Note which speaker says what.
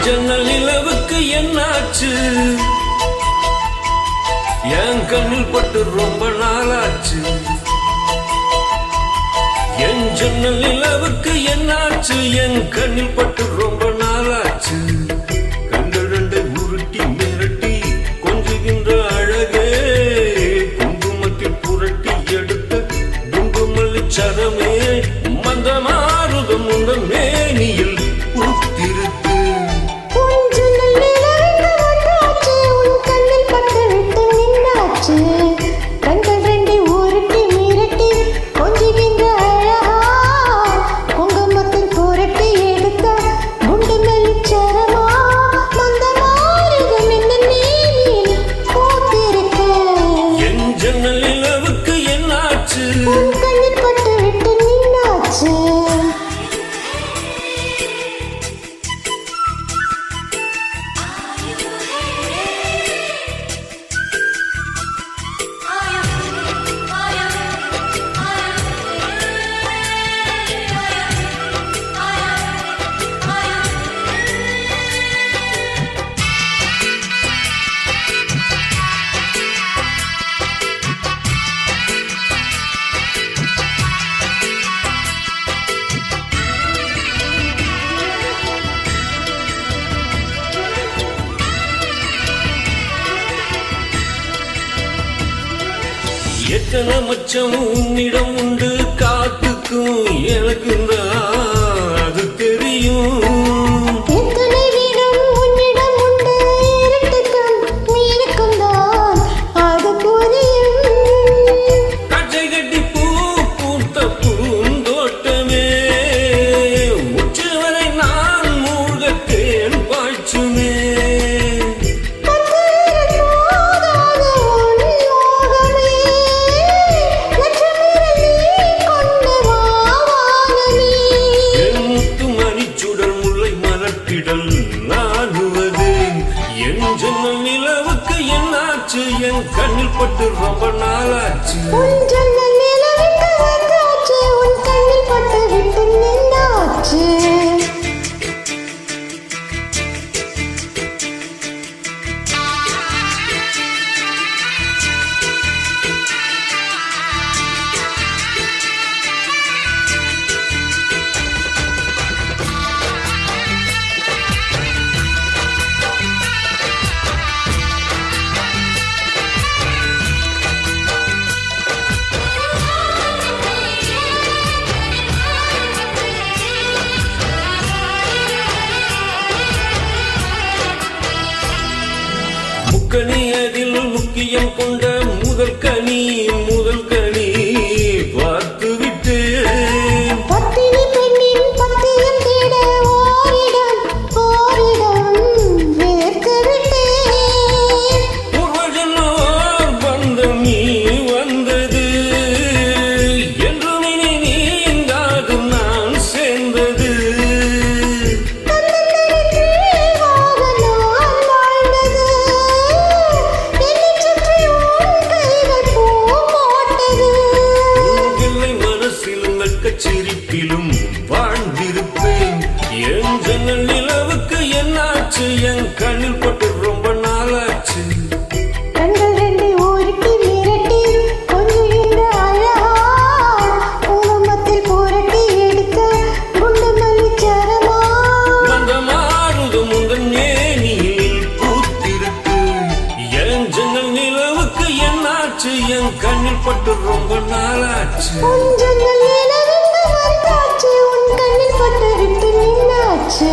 Speaker 1: ஜன்னல் நிலவுக்கு என்னாச்சு? என் கண்ணில் பட்டு ரொம்ப நாளாச்சு. என் ஜன்னல் நிலவுக்கு என்னாச்சு? என் கண்ணில் பட்டு ரொம்ப நாளாச்சு. கண்கள் ரெண்டை உருட்டி மிரட்டி கொஞ்சுகின்ற அழகே, குங்குமத்தில் புரட்டி எடுத்த குங்குமல்லி சரமே, மந்தமாருதம் உந்த மேனியில் பூத்திருக்கு. எத்தனை மச்சம் உன்னிடம் உண்டு, காத்துக்கும் எனக்கு அது தெரியும். கச்சை கட்டி பூ பூத்த பூந்தோட்டமே, உச்சவரை நான் மூழ்கத்தேன் பாய்ச்சுமே. என் ஜன்னல் நிலவுக்கு என்னாச்சு? என் கண்ணில் பட்டு ரொம்ப நாளாச்சு.
Speaker 2: உன் ஜன்னல் நிலவுக்கு வந்தாச்சு, உன் கண்ணில் பட்டு விட்டு நின்னாச்சு.
Speaker 1: முக்கணி அதில் முக்கியம் கொண்ட முதல் கனி பார்த்து விட்டு,
Speaker 2: பத்தினி பெண்ணின் பத்தியம் தேட ஓரிடம் வேர்த்து விட்டு,
Speaker 1: பூர்வஜனோ பந்தம் நீ வந்தது என்றும் இனி நீங்காது நான் சேர்ந்தது. சிரிப்பிலும் வாழ்ந்திருப்பேன். என் ஜன்னல் நிலவுக்கு என்னாச்சு? என் கண்ணில் பட்டு ரொம்ப நாளாச்சு.
Speaker 2: கண்கள் ரெண்டு ஊருட்டி மிரட்டி கொஞ்சுகின்ற அழகா, குங்குமத்தில் புரட்டி எடுத்த குண்டுமல்லி சரமா,
Speaker 1: மந்தமாருதம் உந்தன் மேனியில் பூத்திருக்கு. என் ஜன்னல் நிலவுக்கு என்னாச்சு? என் கண்ணில் பட்டு ரொம்ப நாளாச்சு.
Speaker 2: உன் ஜன்னல் நிலவுக்கு வந்தாச்சு, உன் கண்ணில் பட்டு விட்டு நின்னாச்சு.